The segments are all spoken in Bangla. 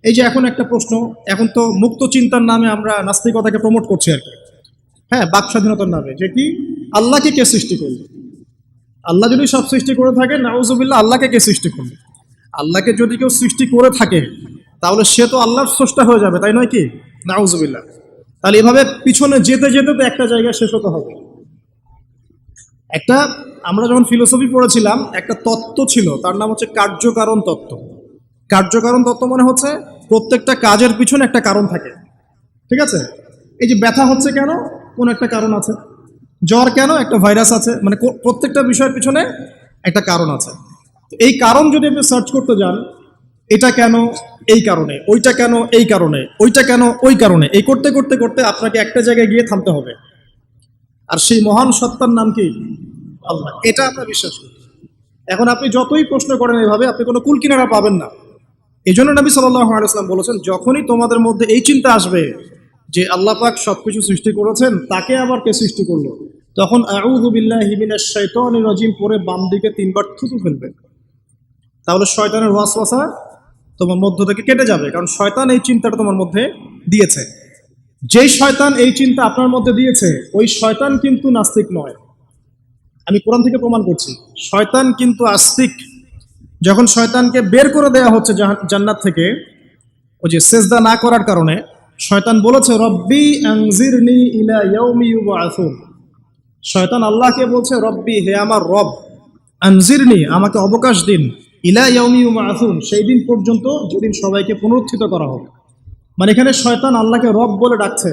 এই যে এখন একটা প্রশ্ন, এখন তো মুক্ত চিন্তার নামে আমরা নাস্তিকতাকে প্রমোট করছি আর কি। হ্যাঁ, বাক স্বাধীনতার নামে, যে কি আল্লাহকে কে সৃষ্টি করবে? আল্লাহ যদি সব সৃষ্টি করে থাকে, নাউজুবিল্লাহ, আল্লাহকে কে সৃষ্টি করবে? আল্লাহকে যদি কেউ সৃষ্টি করে থাকে তাহলে সে তো আল্লাহর স্রষ্টা হয়ে যাবে, তাই নয় কি? নাউজুবিল্লাহ। তাহলে এভাবে পিছনে যেতে যেতে তো একটা জায়গায় শেষ হতে হবে। একটা, আমরা যখন ফিলোসফি পড়েছিলাম একটা তত্ত্ব ছিল, তার নাম হচ্ছে কার্যকারণ তত্ত্ব। কার্যকারণ তত্ত্ব মানে হচ্ছে প্রত্যেকটা কাজের পিছনে একটা কারণ থাকে। ঠিক আছে? এই যে ব্যথা হচ্ছে কেন? কোন একটা কারণ আছে। জ্বর কেন? একটা ভাইরাস আছে। মানে প্রত্যেকটা বিষয়ের পিছনে একটা কারণ আছে। এই কারণ যদি আপনি সার্চ করতে যান, এটা কেন এই কারণে, ওইটা কেন এই কারণে, ওইটা কেন ওই কারণে, এই করতে করতে করতে আপনাকে একটা জায়গায় গিয়ে থামতে হবে। আর সেই মহান সত্তার নাম কি? আল্লাহ। এটা আমরা বিশ্বাস করি। এখন আপনি যতই প্রশ্ন করেন এভাবে, আপনি কোনো কুল কিনারা পাবেন না। এই জন্য নবী সাল্লাল্লাহু আলাইহি ওয়াসাল্লাম বলেছেন, যখনই তোমাদের মধ্যে এই চিন্তা আসবে যে আল্লাহ পাক সবকিছু সৃষ্টি করেছেন, তাকে আবার কে সৃষ্টি করলো, তখন আউযু বিল্লাহি মিনাশ শাইতানির রাজিম পরে বাম দিকে 3 বার থুতু ফেলবে। তাহলে শয়তানের ওয়াসওয়াসা তোমার মধ্য থেকে কেটে যাবে, কারণ শয়তান এই চিন্তাটা তোমার মধ্যে দিয়েছে। যেই শয়তান এই চিন্তা আপনার মধ্যে দিয়েছে, ওই শয়তান কিন্তু নাস্তিক নয়। আমি কোরআন থেকে প্রমাণ করছি, শয়তান কিন্তু আস্তিক। যখন শয়তানকে বের করে দেওয়া হচ্ছে জান্নাত থেকে, ওই যে সেজদা না করার কারণে, শয়তান বলেছে রব্বি আনজিরনি ইলা ইয়াউমি ইউবআসুন। শয়তান আল্লাহকে বলছে, রব্বি, হে আমার রব, আনজিরনি, আমাকে অবকাশ দিন, ইলা ইয়াউমি ইউবআসুন, সেই দিন পর্যন্ত যেদিন সবাইকে পুনরুত্থিত করা হবে। মানে এখানে শয়তান আল্লাহকে রব বলে ডাকছে,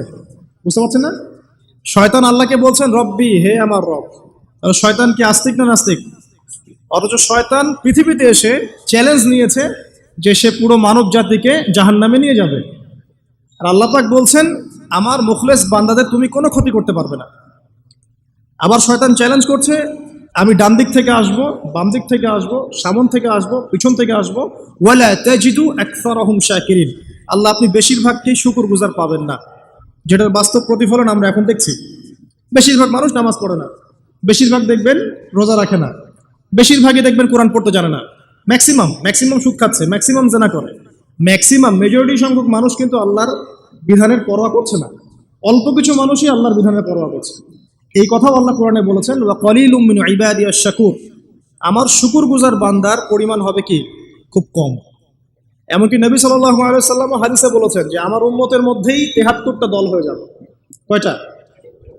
বুঝতে পারছেন না? শয়তান আল্লাহকে বলছেন রব্বি, হে আমার রব। তাহলে শয়তান কি আস্তিক না নাস্তিক? অথচ শয়তান পৃথিবীতে এসে চ্যালেঞ্জ নিয়েছে যে সে পুরো মানব জাতিকে জাহান্নামে নিয়ে যাবে। আর আল্লাহ পাক বলছেন, আমার মুখলেস বান্দাদের তুমি কোনো ক্ষতি করতে পারবে না। আবার শয়তান চ্যালেঞ্জ করছে, আমি ডান দিক থেকে আসব, বাম দিক থেকে আসব, সামন থেকে আসব, পিছন থেকে আসব, ওয়ালা তাজিদু আকসারহুম শাকিরিন। আল্লাহ, আপনি বেশিরভাগকেই শুকরগুজার পাবেন না। যেটার বাস্তব প্রতিফলন আমরা এখন দেখছি। বেশিরভাগ মানুষ নামাজ পড়ে না, বেশিরভাগ দেখবেন রোজা রাখে না, বেশিরভাগই দেখবেন কোরআন পড়তে জানে না, ম্যাক্সিমাম সুদ খাচ্ছে, ম্যাক্সিমাম জেনা করে, মেজরিটি সংখ্যক মানুষ কিন্তু আল্লাহর বিধানের পরোয়া করছে না। অল্প কিছু মানুষই আল্লাহর বিধানের পরোয়া করছে। এই কথাও আল্লাহ কোরআনে বলেছেন, ওয়া কলিলুম মিন ইবাদিয়াশ শাকুর, আমার শুকরগুজার বান্দার পরিমাণ হবে কি? খুব কম। এমনকি নবী সাল্লাল্লাহু আলাইহি ওয়াসাল্লাম হাদিসে বলেছেন যে আমার উম্মতের মধ্যেই ৭৩টা দল হয়ে যাবে। কয়টা?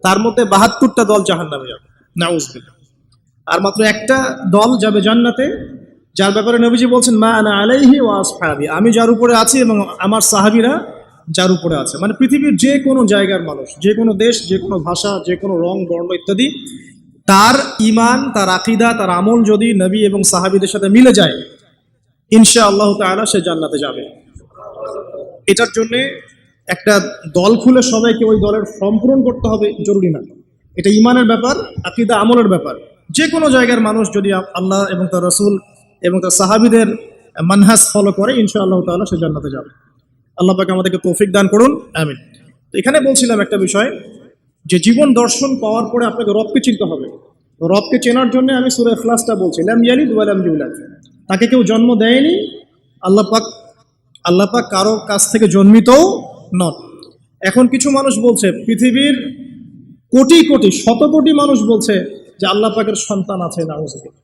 তার মধ্যে ৭২টা দল জাহান্নামে যাবে, নাউযুবিল্লাহ। আর মাত্র একটা দল যাবে জান্নাতে, যার ব্যাপারে নবীজি বলছেন, মা আনা আলাইহি ওয়া আসহাবি, আমি যার উপরে আছি এবং আমার সাহাবীরা যার উপরে আছে। মানে পৃথিবীর যে কোনো জায়গার মানুষ, যে কোনো দেশ, যে কোনো ভাষা, যে কোনো রং বর্ণ ইত্যাদি, তার ঈমান, তার আকীদা, তার আমল যদি নবী এবং সাহাবীদের সাথে মিলে যায়, ইনশাআল্লাহ তাআলা সে জান্নাতে যাবে। এটার জন্য একটা দল খুলে সবাইকে ওই দলের ফর্ম পূরণ করতে হবে জরুরি না। এটা ঈমানের ব্যাপার, আকীদা আমলের ব্যাপার। যে কোনো জায়গার মানুষ যদি আল্লাহ এবং তার রাসূল এবং তার সাহাবীদের মানহাজ ফলো করে, ইনশাআল্লাহ তাআলা সে জান্নাতে যাবে। আল্লাহ পাক আমাদেরকে তৌফিক দান করুন, আমিন। তো এখানে বলছিলাম একটা বিষয়, যে জীবন দর্শন পাওয়ার পরে আপনাকে রবকে চিনতে হবে। রবকে চেনার জন্য আমি সূরা ইখলাসটা বলছি, লাম ইয়ালিদ ওয়া লাম ইউলাদ, তাকে কেউ জন্ম দেয়নি, আল্লাহ পাক কারো কাছ থেকে জন্মিতও নন। এখন কিছু মানুষ বলছে, পৃথিবীর কোটি কোটি শত কোটি মানুষ বলছে যে আল্লাহ পাকের সন্তান আছে, নাউযুবিল্লাহ।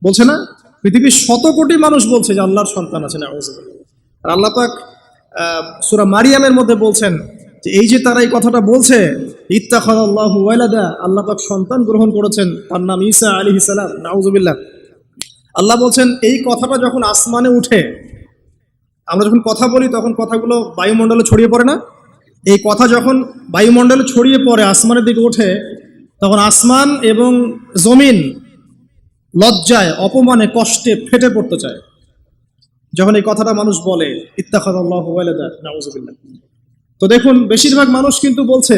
বলছে না? পৃথিবীর শত কোটি মানুষ বলছে যে আল্লাহর সন্তান আছে, নাউযুবিল্লাহ। আর আল্লাহ পাক সূরা মারিয়ামের মধ্যে বলছেন যে এই যে তারা এই কথাটা বলছে, ইত্তাখাযাল্লাহু ওয়ালাদা, আল্লাহ পাক সন্তান গ্রহণ করেছেন, তার নাম ঈসা আলাইহিস সালাম, নাউযুবিল্লাহ। আল্লাহ বলছেন এই কথাটা যখন আসমানে উঠে, আমরা যখন কথা বলি তখন কথাগুলো বায়ুমণ্ডলে ছড়িয়ে পড়ে না? এই কথা যখন বায়ুমণ্ডলে ছড়িয়ে পড়ে, আসমানের দিকে ওঠে, তখন আসমান এবং জমিন লজ্জায়, অপমানে, কষ্টে ফেটে পড়তে চায় যখন এই কথাটা মানুষ বলে, ইত্তাখাযাল্লাহু ওয়ালাদা, নাউযুবিল্লাহ। তো দেখুন, বেশিরভাগ মানুষ কিন্তু বলছে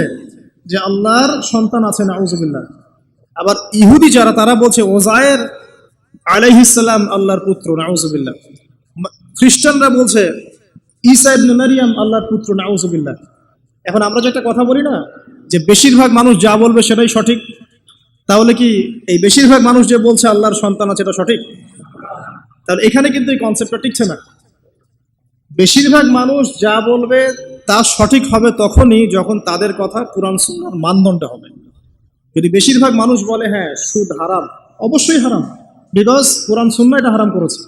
যে আল্লাহর সন্তান আছে, নাউযুবিল্লাহ। আবার ইহুদি যারা, তারা বলছে ওযায়ের আলাইহিস সালাম আল্লাহর পুত্র, নাউযুবিল্লাহ। খ্রিস্টানরা বলছে ঈসা ইবনে মারইয়াম আল্লাহর পুত্র, নাউযুবিল্লাহ। এখন আমরা যে একটা কথা বলি না, যে বেশিরভাগ মানুষ যা বলবে সেটাই সঠিক, তাহলে কি এই বেশিরভাগ মানুষ যে বলছে আল্লাহর সন্তান আছে এটা সঠিক? তাহলে এখানে কিন্তু এই কনসেপ্টটা টিকছে না। বেশিরভাগ মানুষ যা বলবে তা সঠিক হবে তখনই যখন তাদের কথা কোরআন সুন্নাহর মানদণ্ডে হবে। যদি বেশিরভাগ মানুষ বলে হ্যাঁ সুদ হারাম, অবশ্যই হারাম, বিকজ কোরআন সুন্নাহ এটা হারাম করেছে।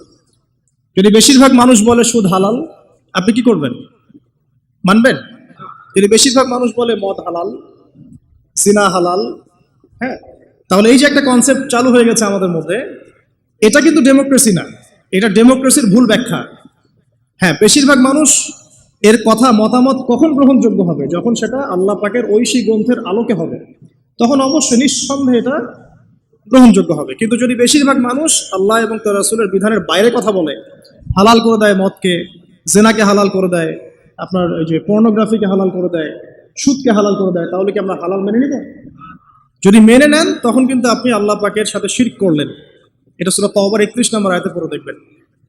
যদি বেশিরভাগ মানুষ বলে সুদ হালাল, আপনি কি করবেন? মানবেন? যদি বেশিরভাগ মানুষ বলে মদ হালাল, জিনা হালাল, হ্যাঁ, তাহলে এই যে একটা কনসেপ্ট চালু হয়ে গেছে আমাদের মধ্যে, এটা কিন্তু ডেমোক্রেসি না, এটা ডেমোক্রেসির ভুল ব্যাখ্যা। হ্যাঁ, বেশিরভাগ মানুষ এর কথা মতামত কখন গ্রহণযোগ্য হবে? যখন সেটা আল্লাহ পাকের ঐশী গ্রন্থের আলোকে হবে, তখন অবশ্যই নিঃসন্দেহে এটা গ্রহণযোগ্য হবে। কিন্তু যদি বেশিরভাগ মানুষ আল্লাহ এবং তার রাসূলের বিধানের বাইরে কথা বলে, হালাল করে দেয় মদকে, জেনাকে হালাল করে দেয়, আপনার ওই যে পর্নোগ্রাফিকে হালাল করে দেয়, সুদকে হালাল করে দেয়, তাহলে কি আমরা হালাল মেনে নিব? যদি মেনে নেন তখন কিন্তু আপনি আল্লাহ পাকের সাথে শিরক করলেন। এটা সূরা তাওবার 31 নম্বর আয়াতে পড়ে দেখবেন।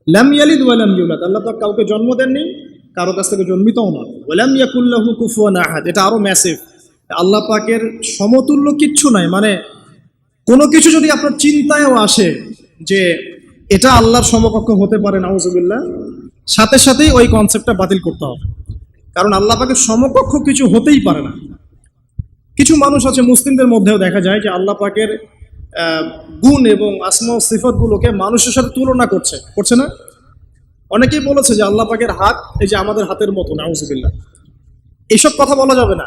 লাম ইয়ালিদ ওয়া লাম ইউলাদ, আল্লাহ পাক কাউকে জন্ম দেননি, কারো কাছ থেকে জন্মিতও না। ওয়া লাম ইয়াকুল লাহু কুফুয়ান আহাদ, এটা আরো ম্যাসিভ। আল্লাহ পাকের সমতুল্য কিচ্ছু নাই। মানে কোনো কিছু যদি আপনার চিন্তায়ও আসে যে এটা আল্লাহর সমকক্ষ হতে পারে, নাউজুবিল্লাহ, সাথে সাথেই ওই কনসেপ্টটা বাতিল করতে হবে। কারণ আল্লাহ পাকের সমকক্ষ কিছু হতেই পারে না। কিছু মানুষ আছে মুসলিমদের মধ্যেও দেখা যায় যে আল্লাহ পাকের গুণ এবং আসমা ও সিফাতগুলোকে মানুষের সাথে তুলনা করছে না? অনেকেই বলেছে যে আল্লাহ পাকের হাত এই যে আমাদের হাতের মতো, নাউজুবিল্লাহ, এইসব কথা বলা যাবে না।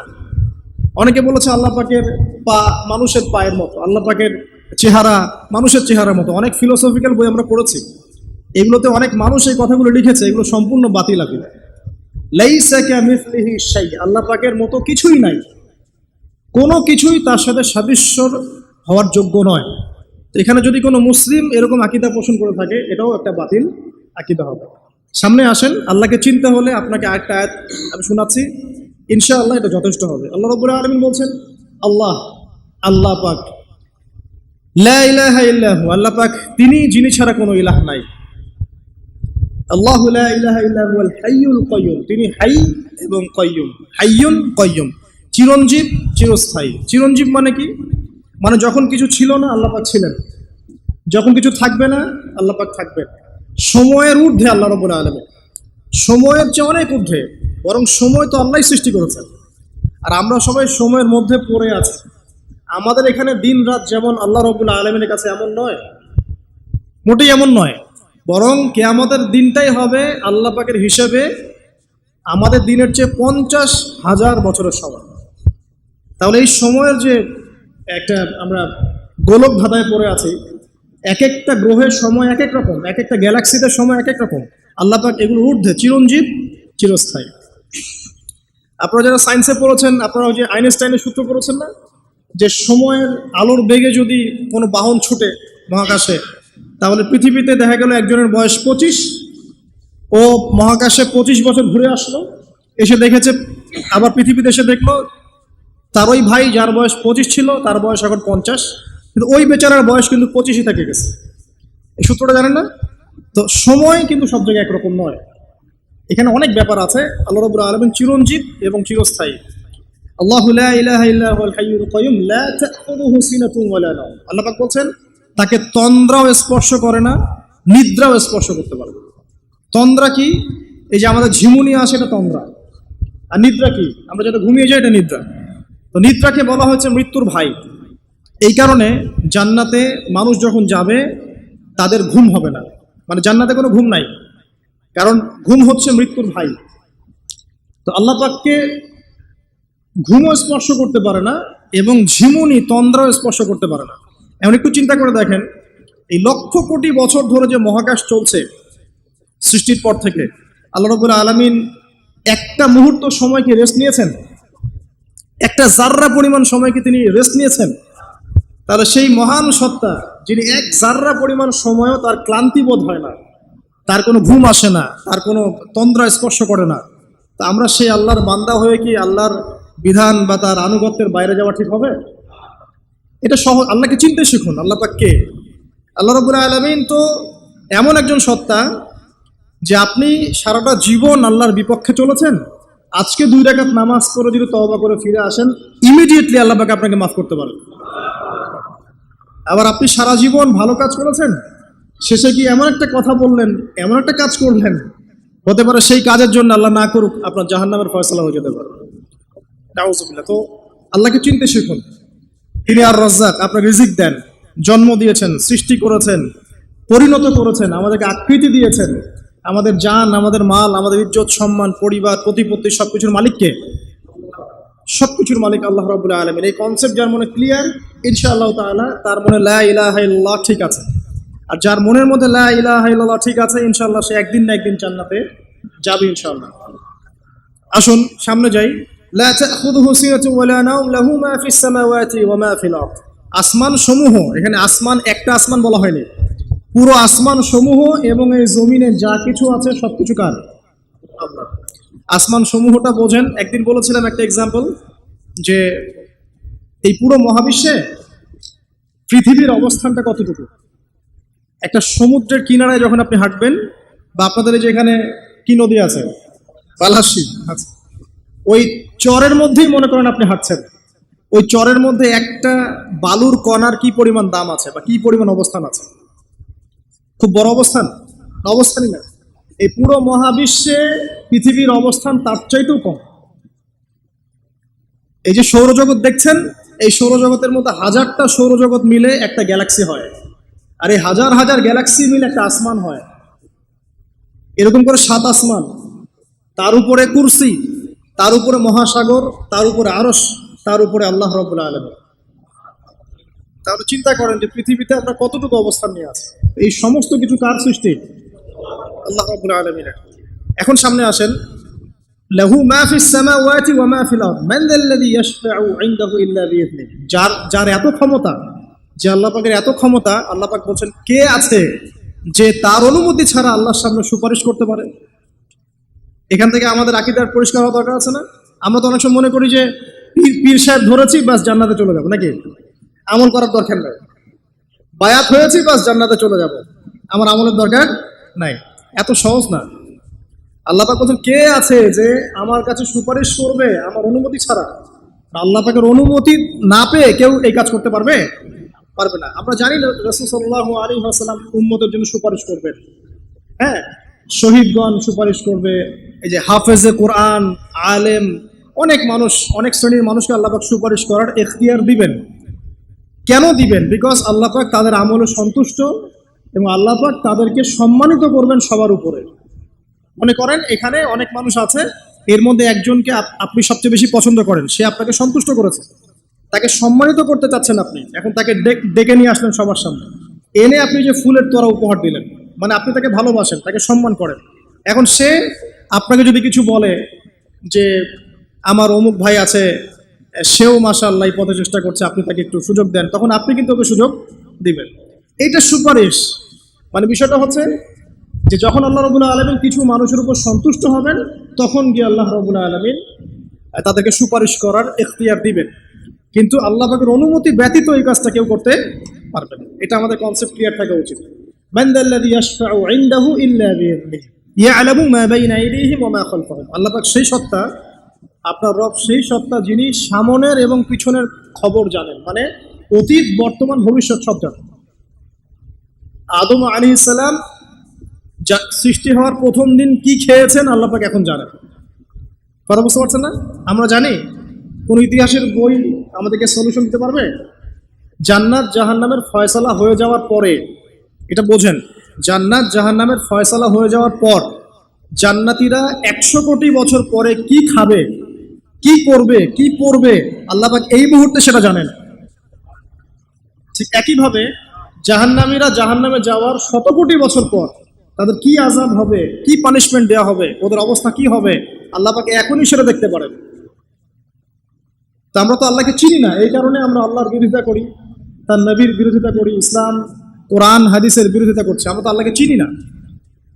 অনেকে বলেছে আল্লাহ পাকের পা মানুষের পায়ের মতো, আল্লাহ পাকের চেহারা মানুষের চেহারার মতো। অনেক ফিলোসফিক্যাল বই আমরা পড়েছি, এগুলোতে অনেক মানুষ এই কথাগুলো লিখেছে, এগুলো সম্পূর্ণ বাতিল আকিদা। লাইসা কামিসলিহি শাই, আল্লাহ পাকের মতো কিছুই নাই, কোনো কিছুই তার সাথে সাদৃশ্যর হওয়ার যোগ্য নয়। তো এখানে যদি কোনো মুসলিম এরকম আকীদা পোষণ করে থাকে, এটাও একটা বাতিল আকীদা হবে। সামনে আসেন, আল্লাহকে চিনতে হলে আপনাকে আরেকটা আয়াত আমি শোনাচ্ছি, ইনশাআল্লাহ এটা যথেষ্ট হবে। আল্লাহ রাব্বুল আলামিন বলছেন, আল্লাহ পাক, লা ইলাহা ইল্লাহু, আল্লাহ পাক তিনি যিনি ছাড়া কোনো ইলাহ নাই। আল্লাহু লা ইলাহা ইল্লা হুয়াল হাইয়ুল কাইয়্যুম, তিনি হাই এবং কাইয়্যুম, হাইয়ুন কাইয়্যুম, চিরঞ্জীব চিরস্থায়ী। চিরঞ্জীব মানে কি? মানে যখন কিছু ছিল না আল্লাহ পাক ছিলেন, যখন কিছু থাকবে না আল্লাহ পাক থাকবেন। সময়ের ঊর্ধ্বে আল্লাহ রাব্বুল আলামিন, সময়ের চেয়ে অনেক ঊর্ধ্বে, বরং সময় তো আল্লাহই সৃষ্টি করেছেন, আর আমরা সবাই সময়ের মধ্যে পড়ে আছি। আমাদের এখানে দিন রাত যেমন আল্লাহ রাব্বুল আলামিনের কাছে এমন নয়, মোটেই এমন নয়, বরং কিয়ামতের দিনটাই হবে আল্লাহ পাকের হিসেবে আমাদের দিনের চেয়ে 50,000 বছরের সমান। তাহলে এই সময়ের যে একটা আমরা গোলক ধাঁধায় পড়ে আছি, এক একটা গ্রহের সময় এক এক রকম, এক একটা গ্যালাক্সিতে সময় এক এক রকম। আল্লাহ পাক এগুলো ঊর্ধ্বে, চিরঞ্জীব চিরস্থায়ী। আপনারা যারা সায়েন্সে পড়েছেন, আপনারা ওই যে আইনস্টাইনের সূত্র পড়েছেন না, যে সময়ের আলোর বেগে যদি কোনো বাহন ছুটে মহাকাশে, তাহলে পৃথিবীতে দেখা গেল একজনের বয়স 25, ও মহাকাশে 25 বছর ঘুরে আসলো, এসে দেখেছে, আবার পৃথিবীতে এসে দেখলো তার ওই ভাই যার বয়স 25 ছিল তার বয়স এখন 50, কিন্তু ওই বেচারার বয়স কিন্তু 25ই থেকে গেছে। এই সূত্রটা জানেন না? তো সময় কিন্তু সব জায়গায় একরকম নয়, এখানে অনেক ব্যাপার আছে। আল্লাহ রাব্বুল আলামিন চিরঞ্জীব এবং চিরস্থায়ী। আল্লাহু লা ইলাহা ইল্লা হুয়াল হাইয়ুল কাইয়্যুম লা তাখুযুহু সিনাতুন ওয়ালা নাওম, আল্লাহ পাক বলছেন তাকে তন্দ্রাও স্পর্শ করে না, নিদ্রাও স্পর্শ করতে পারে না। তন্দ্রা কি? এই যে আমাদের ঝিমুনি আসে, এটা তন্দ্রা। আর নিদ্রা কি? আমরা যেটা ঘুমিয়ে যাই, এটা নিদ্রা। তো নিদ্রাকে বলা হয়েছে মৃত্যুর ভাই। এই কারণে জান্নাতে মানুষ যখন যাবে তাদের ঘুম হবে না, মানে জান্নাতে কোনো ঘুম নাই, কারণ ঘুম হচ্ছে মৃত্যুর ভাই। তো আল্লাহ পাককে ঘুমও স্পর্শ করতে পারে না এবং ঝিমুনি তন্দ্রাও স্পর্শ করতে পারে না। এখন একটু চিন্তা করে দেখেন, এই লক্ষ কোটি বছর ধরে যে মহাকাশ চলছে সৃষ্টির পর থেকে, আল্লাহ রাব্বুল আলামিন একটা মুহূর্ত সময় কি রেস্ট নিয়েছেন? একটা জাররা পরিমাণ সময় কি তিনি রেস্ট নিয়েছেন? তাহলে সেই মহান সত্তা যিনি এক জাররা পরিমাণ সময়ও তার ক্লান্তি বোধ হয় না, তার কোনো ঘুম আসে না, তার কোনো তন্দ্রা স্পর্শ করে না, তা আমরা সেই আল্লাহর বান্দা হয়ে কি আল্লাহর বিধান বা তার আনুগত্যের বাইরে যাওয়া ঠিক হবে? এটা সহজ। আল্লাহকে চিনতে শিখুন। আল্লাহ পাক কে? আল্লাহ রাব্বুল আলামিন তো এমন একজন সত্তা যে আপনি সারাটা জীবন আল্লাহর বিপক্ষে চলেছেন, আজকে 2 রাকাত নামাজ পড়ে যদি তওবা করে ফিরে আসেন, ইমিডিয়েটলি আল্লাহ পাক আপনাকে মাফ করতে পারেন। আবার আপনি সারা জীবন ভালো কাজ করেছেন, শেষে কি এমন একটা কথা বললেন, এমন একটা কাজ করলেন, হতে পারে সেই কাজের জন্য আল্লাহ না করুক আপনার জাহান্নামের ফয়সালা হয়ে যেতে পারে। নাউজুবিল্লাহ। তো আল্লাহকে চিনতে শিখুন। তিনি আর রাজ্জাক, আপনার রিজিক দেন, জন্ম দিয়েছেন, সৃষ্টি করেছেন, পরিণত করেছেন, আমাদেরকে আকৃতি দিয়েছেন, আমাদের জান, আমাদের মাল, আমাদের ইজ্জত, সম্মান, পরিবার, প্রতিপত্তি সবকিছুর মালিককে, সবকিছুর মালিক আল্লাহ রাব্বুল আলামিন। এই কনসেপ্ট যার মনে ক্লিয়ার, ইনশাআল্লাহ তাআলা তার মনে লা ইলাহা ইল্লাল্লাহ ঠিক আছে। আর যার মনের মধ্যে লা ইলাহা ইল্লাল্লাহ ঠিক আছে, ইনশাআল্লাহ সে একদিন না একদিন জান্নাতে যাবে ইনশাআল্লাহ। আসুন সামনে যাই। লা তাখুযুহু সিনাতুন ওয়ালা নাওম লাহু মা ফিস সামাওয়াতি ওয়া মা ফিল আরদ। আসমান সমূহ, এখানে আসমান একটা আসমান বলা হয়নি, পুরো আসমান সমূহ এবং এই জমিনে যা কিছু আছে সবকিছু কার? আল্লাহ। আসমান সমূহটা বোঝেন। একদিন বলেছিলাম একটা এক্সাম্পল, যে এই পুরো মহাবিশ্বে পৃথিবীর অবস্থানটা কতটুকু। একটা সমুদ্রের কিনারায় যখন আপনি হাঁটবেন, বা আপনাদের এই যে এখানে কি নদী আছে, পালাশি, আচ্ছা, ওই চরের মধ্যেই মনে করেন আপনি হাঁটছেন, ওই চরের মধ্যে একটা বালুর কণার কি পরিমাণ দাম আছে বা কি পরিমাণ অবস্থান আছে? খুব বড় অবস্থান? অবস্থানই না। এই পুরো মহাবিশ্বে পৃথিবীর অবস্থান তার চাইতেও কম। এই যে সৌরজগৎ দেখছেন, এই সৌরজগতের মধ্যে হাজারটা সৌরজগৎ মিলে একটা গ্যালাক্সি হয়, আর এই হাজার হাজার গ্যালাক্সি মিলে একটা আসমান হয়। এরকম করে 7 আসমান, তার উপরে কুরসি, তার উপরে মহাসাগর, তার উপরে আরশ, তার উপরে আল্লাহ রাব্বুল আলামিন। তাহলে চিন্তা করেন যে পৃথিবীতে আমরা কতটুকু অবস্থান নিয়ে আছি। এই সমস্ত কিছু কার সৃষ্টি? আল্লাহ রাব্বুল আলামিনের। এখন সামনে আসেন, লাহু মা ফিস সামাওয়াতি ওয়া মা ফিল আরদ মান যাল্লাযী ইয়াশফাউ ইনদাহু ইল্লা বিইذনিহি। যার এত ক্ষমতা, যে আল্লাহ পাকের এত ক্ষমতা, আল্লাহ পাক বলছেন কে আছে যে তার অনুমতি ছাড়া আল্লাহর সামনে সুপারিশ করতে পারে? এখান থেকে আমাদের আকীদার পরিষ্কার হওয়া দরকার আছে না? আমরা তো অনেক সময় মনে করি যে পীর সাহেব ধরেছি বাস জান্নাতে চলে যাবো, নাকি? আমল করার দরকার নাই, বায়াত হয়েছি বাস জান্নাতে চলে যাব, আমার আমলের দরকার নাই। এত সহজ না। আল্লাহ পাক বলছেন কে আছে যে আমার কাছে সুপারিশ করবে আমার অনুমতি ছাড়া? আল্লাহ পাকের অনুমতি না পেয়ে কেউ এই কাজ করতে পারবে? পারবে না। আমরা জানি না রাসূল সাল্লাল্লাহু আলাইহি ওয়াসাল্লাম উম্মতের জন্য সুপারিশ করবেন। হ্যাঁ, শহীদগণ সুপারিশ করবে, এই যে হাফেজে কোরআন, আলেম, অনেক মানুষ, অনেক শ্রেণীর মানুষকে আল্লাহ পাক সুপারিশ করার এখতিয়ার দিবেন। কেন দিবেন? বিকজ আল্লাহ পাক তাদের আমলে সন্তুষ্ট এবং আল্লাহ পাক তাদেরকে সম্মানিত করবেন সবার উপরে। মনে করেন এখানে অনেক মানুষ আছে, এর মধ্যে একজনকে আপনি সবচেয়ে বেশি পছন্দ করেন, সে আপনাকে সন্তুষ্ট করেছে, তাকে সম্মানিত করতে চাচ্ছেন আপনি। এখন তাকে ডেকে নিয়ে আসলেন সবার সামনে, এনে আপনি যে ফুলের তোড়া উপহার দিলেন, মানে আপনি তাকে ভালোবাসেন, তাকে সম্মান করেন। এখন সে আপনাকে যদি কিছু বলে যে আমার অমুক ভাই আছে, সেও মাশাআল্লাহ এই পথে চেষ্টা করছে, আপনি তাকে একটু সুযোগ দেন, তখন আপনি কিন্তু ওকে সুযোগ দিবেন। এইটা সুপারিশ। মানে বিষয়টা হচ্ছে যে যখন আল্লাহ রাব্বুল আলামিন কিছু মানুষের উপর সন্তুষ্ট হবেন, তখন গিয়ে আল্লাহ রাব্বুল আলামিন তাদেরকে সুপারিশ করার এখতিয়ার দিবেন। কিন্তু আল্লাহ পাকের অনুমতি ব্যতীত এই কাজটা কেউ করতে পারবে না। এটা আমাদের কনসেপ্ট ক্লিয়ার থাকা উচিত। মান যাল্লাযী ইয়াশফাউ ইনদাহু ইল্লা বিইذনিহি ইয়ালামু মা বাইনা আইদিহিম ওয়া মা খালফাহুম। আল্লাহ পাক সেই সত্তা, আপনার রব সেই সত্তা যিনি সামনের এবং পিছনের খবর জানেন, মানে অতীত, বর্তমান, ভবিষ্যৎ সব জানেন। আদম আলাইহিস সালাম সৃষ্টি হওয়ার প্রথম দিন কি খেয়েছেন আল্লাহ পাক এখন জানেন। কথা বুঝতে পারছেন না? আমরা জানি? কোন ইতিহাসের বই আমাদেরকে সলিউশন দিতে পারবে? জান্নাত জাহান্নামের ফয়সালা হয়ে যাওয়ার পরে, এটা বোঝেন, জান্নাত জাহান্নামের ফয়সালা হয়ে যাওয়ার পর জান্নাতীরা 100 কোটি বছর পরে কি খাবে, কি করবে, কি পড়বে, আল্লাহ পাক এই মুহূর্তে সেটা জানেন। ঠিক একইভাবে জাহান্নামীরা জাহান্নামে যাওয়ার 100 কোটি বছর পর তাদের কি আযাব হবে, কি পানিশমেন্ট দেওয়া হবে, ওদের অবস্থা কি হবে, আল্লাহ পাক এখনই সেটা দেখতে পারেন। তা আমরা তো আল্লাহকে চিনি না, এই কারণে আমরা আল্লাহর বিরোধিতা করি, তার নবীর বিরোধিতা করি, ইসলাম, কোরআন, হাদিসের বিরোধিতা করছি। আমরা তো আল্লাহকে চিনি না।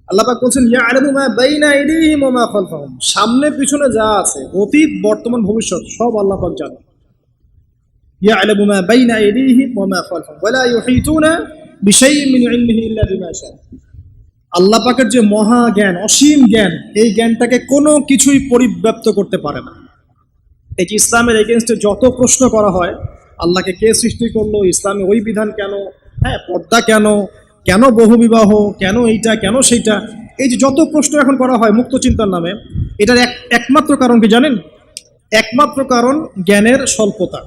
আল্লাহ পাক বলছেন ইয়ালামু মা বাইনা আইদিহিম ওয়া মা খালফাহুম। সামনে পিছনে যা আছে, অতীত, বর্তমান, ভবিষ্যৎ সব আল্লাহ পাক জানেন। ইয়ালামু মা বাইনা আইদিহিম ওয়া মা খালফাহুম ওয়া লা ইউহিতুনা বিশাইইন মিন ইলমিহি ইল্লা বিমা শা। আল্লাহ পাকের যে মহা জ্ঞান, অসীম জ্ঞান, এই জ্ঞানটাকে কোনো কিছুই পরিব্যাপ্ত করতে পারে না। এই যে ইসলামের এগেনস্টে যত প্রশ্ন করা হয়, আল্লাহকে কে সৃষ্টি করলো, ইসলামে ওই বিধান কেন, হ্যাঁ পর্দা কেন, কেন বহুবিবাহ, কেন এইটা, কেন সেইটা, এই যে যত প্রশ্ন এখন করা হয় মুক্ত চিন্তার নামে, এটার একমাত্র কারণ কি জানেন? একমাত্র কারণ জ্ঞানের স্বল্পতা।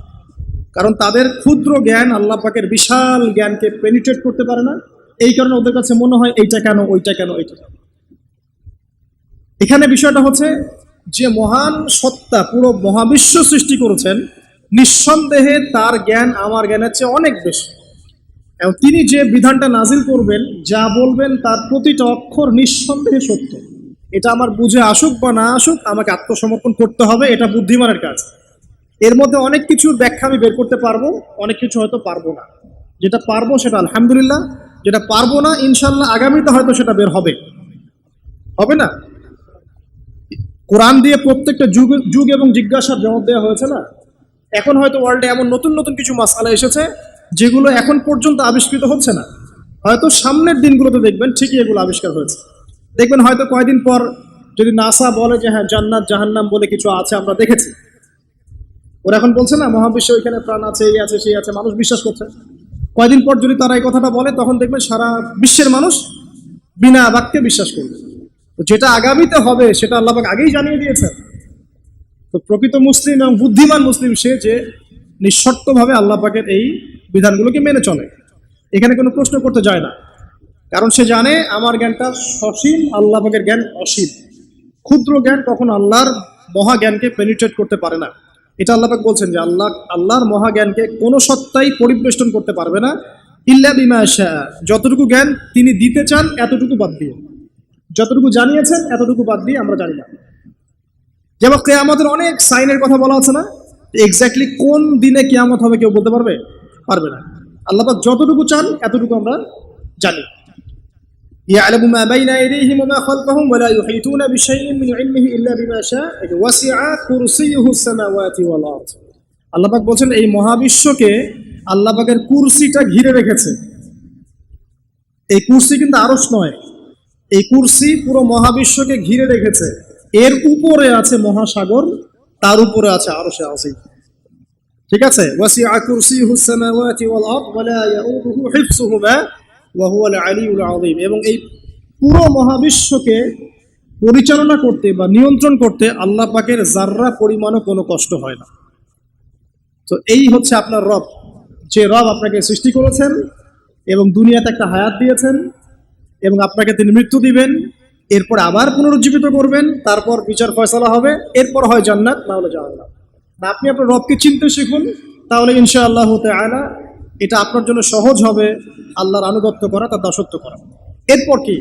কারণ তাদের ক্ষুদ্র জ্ঞান আল্লাহ পাকের বিশাল জ্ঞানকে পেনিট্রেট করতে পারে না। এই কারণে ওদের কাছে মনে হয় এইটা কেন, ওইটা কেন, এইটা কেন। এখানে বিষয়টা হচ্ছে যে মহান সত্তা পুরো মহাবিশ্ব সৃষ্টি করেছেন, নিঃসন্দেহে তার জ্ঞান আমার জ্ঞানের চেয়ে অনেক বেশি। এবং তিনি যে বিধানটা নাজিল করবেন, যা বলবেন তার প্রতিটা অক্ষর নিঃসন্দেহে সত্য। এটা আমার বুঝে আসুক বা না আসুক, আমাকে আত্মসমর্পণ করতে হবে, এটা বুদ্ধিমানের কাজ। এর মধ্যে অনেক কিছুর ব্যাখ্যা আমি বের করতে পারবো, অনেক কিছু হয়তো পারবো না। যেটা পারবো সেটা আলহামদুলিল্লাহ, যেটা পারবো না ইনশাল্লাহ আগামীতে হয়তো সেটা বের হবে, হবে না? কোরআন দিয়ে প্রত্যেকটা যুগ যুগ এবং জিজ্ঞাসার জবাব দেওয়া হয়েছে না? এখন হয়তো ওয়ার্ল্ডে এমন নতুন নতুন কিছু মাসআলা এসেছে যেগুলো এখন পর্যন্ত আবিষ্কৃত হচ্ছে না, হয়তো সামনের দিনগুলোতে দেখবেন ঠিকই এগুলো আবিষ্কার হয়েছে। দেখবেন হয়তো কয়দিন পর যদি নাসা বলে যে হ্যাঁ জান্নাত জাহান্নাম বলে কিছু আছে, আমরা দেখেছি, ওরা এখন বলছে না মহাবিশ্বে ওইখানে প্রাণ আছে, এই আছে, সেই আছে, মানুষ বিশ্বাস করছে। কয়দিন পর যদি তারা এই কথাটা বলে, তখন দেখবেন সারা বিশ্বের মানুষ বিনা বাক্যে বিশ্বাস করবে। তো যেটা আগামীতে হবে সেটা আল্লাহ পাক আগেই জানিয়ে দিয়েছেন। তো প্রকৃত মুসলিম এবং বুদ্ধিমান মুসলিম সে যে নিঃশর্তভাবে আল্লাহ পাকের এই বিধানগুলোকে মেনে চলে, এখানে কোনো প্রশ্ন করতে যায় না। কারণ সে জানে আমার জ্ঞানটা সসীম, আল্লাহ পাকের জ্ঞান অসীম। ক্ষুদ্র জ্ঞান কখন আল্লাহর মহাজ্ঞানকে পেনিট্রেট করতে পারে না। এটা আল্লাহ পাক বলছেন যে আল্লাহর মহাজ্ঞানকে কোনো সত্তাই পরিবেষ্টন করতে পারবে না, ইল্লা বিমা শা, যতটুকু জ্ঞান তিনি দিতে চান এতটুকু বাদ দিয়ে, যতটুকু জানিয়েছেন এতটুকু বাদ দিয়ে আমরা জানি না। যেমন কিয়ামতের অনেক সাইনের কথা বলা আছে না, এক্স্যাক্টলি কোন দিনে কিয়ামত হবে কেউ বলতে পারবে? পারবে না। আল্লাহ পাক যতটুকু চান এতটুকু আমরা জানি। ইয়ালামু মা বাইনা আইদিহিম ওয়া মা খালফাহুম ওয়া লা ইউহিতুনা বিশাইইন মিন ইলমিহি ইল্লা বিমা শা ওয়াসিআ কুরসিয়ুহুস সামাওয়াতি ওয়াল আরদ। আল্লাহ পাক বলেন এই মহাবিশ্বকে আল্লাহ পাকের কুরসিটা ঘিরে রেখেছে। এই কুরসি কিন্তু আরশ নয়, এই কুরসি পুরো মহাবিশ্বকে ঘিরে রেখেছে। এর উপরে আছে মহাসাগর, তার উপরে আছে আরশে আজিম। ঠিক আছে? ওয়াসিআ কুরসিয়ুহুস সামাওয়াতি ওয়াল আরদ ওয়া লা ইয়াউদুহু হিফযুহুমা ওয়া হুয়াল আলিয়্যুল আযীম। এবং এই পুরো মহাবিশ্বকে পরিচালনা করতে বা নিয়ন্ত্রণ করতে আল্লাহ পাকের যাররা পরিমাণও কোনো কষ্ট হয় না। তো এই হচ্ছে আপনার রব, যে রব আপনাকে সৃষ্টি করেছেন এবং দুনিয়াতে একটা হায়াত দিয়েছেন, এবং আপনাকে তিনি মৃত্যু দিবেন, এরপর আবার পুনরুজ্জীবিত করবেন, তারপর বিচার ফয়সালা হবে, এরপর হয় জান্নাত না হলে জাহান্নাম। না, আপনি আপনার রবকে চিনতে শিখুন, তাহলে ইনশাআল্লাহ তাআলা এটা আপনার জন্য সহজ হবে আল্লাহর আনুগত্য করা, তার দাসত্ব করা। এরপর কি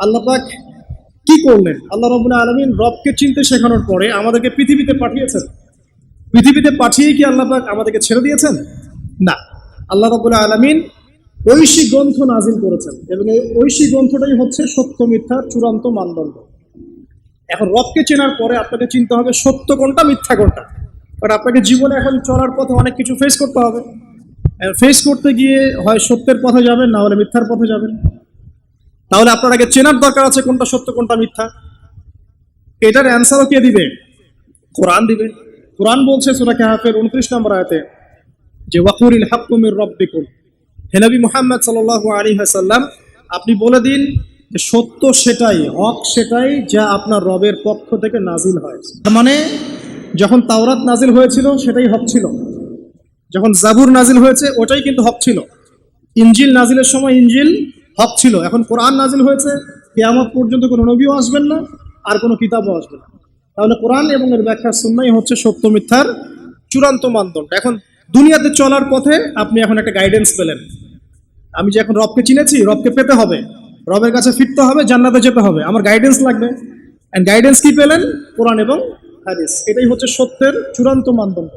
আল্লাহ পাক কি করলেন? আল্লাহ রাব্বুল আলামিন রবকে চিনতে শেখানোর পরে আমাদেরকে পৃথিবীতে পাঠিয়েছেন। পৃথিবীতে পাঠিয়ে কি আল্লাহ পাক আমাদেরকে ছেড়ে দিয়েছেন? না, আল্লাহ রাব্বুল আলামিন ঐশী গ্রন্থ নাজিল করেছেন, এবং এই ঐশী গ্রন্থটাই হচ্ছে সত্য মিথ্যার চূড়ান্ত মানদণ্ড। এখন রবকে চেনার পরে আপনাকে চিনতে হবে সত্য কোনটা, মিথ্যা কোনটা। কারণ আপনাকে জীবনে এখন চলার পথে অনেক কিছু ফেস করতে হবে। ফেস করতে গিয়ে হয় সত্যের পথে যাবেন, না হলে মিথ্যার পথে যাবেন। তাহলে আপনার আগে চেনার দরকার আছে কোনটা সত্য কোনটা মিথ্যা। এটার অ্যান্সারও কে দিবে? কোরআন দিবে। কোরআন বলছে সূরা কাহফের 29 নম্বর আয়াতে যে ওয়াকুরিল হাক্কু মির রাব্বিকুম, হে নবী মুহাম্মদ সাল্লাল্লাহু আলাইহি ওয়াসাল্লাম আপনি বলে দিন যে সত্য সেটাই, হক সেটাই যা আপনার রবের পক্ষ থেকে নাজিল হয়। তার মানে যখন তাওরাত নাজিল হয়েছিল সেটাই হক ছিল, যখন জাবুর নাজিল হয়েছে ওটাই কিন্তু হক ছিল, ইনজিল নাজিলের সময় ইনজিল হক ছিল। এখন কোরআন নাজিল হয়েছে, কিয়ামত পর্যন্ত কোনো নবীও আসবেন না, আর কোনো কিতাবও আসবে না। তাহলে কোরআন এবং এর ব্যাখ্যা সুন্নাহই হচ্ছে সত্য মিথ্যার চূড়ান্ত মানদণ্ড। এখন দুনিয়াতে চলার পথে আপনি এখন একটা গাইডেন্স পেলেন। আমি যে এখন রবকে চিনেছি, রবকে পেতে হবে, রবের কাছে ফিরতে হবে, জান্নাতে যেতে হবে, আমার গাইডেন্স লাগবে। এন্ড গাইডেন্স কি পেলেন? কোরআন এবং হাদিস। এটাই হচ্ছে সত্যের চূড়ান্ত মানদণ্ড।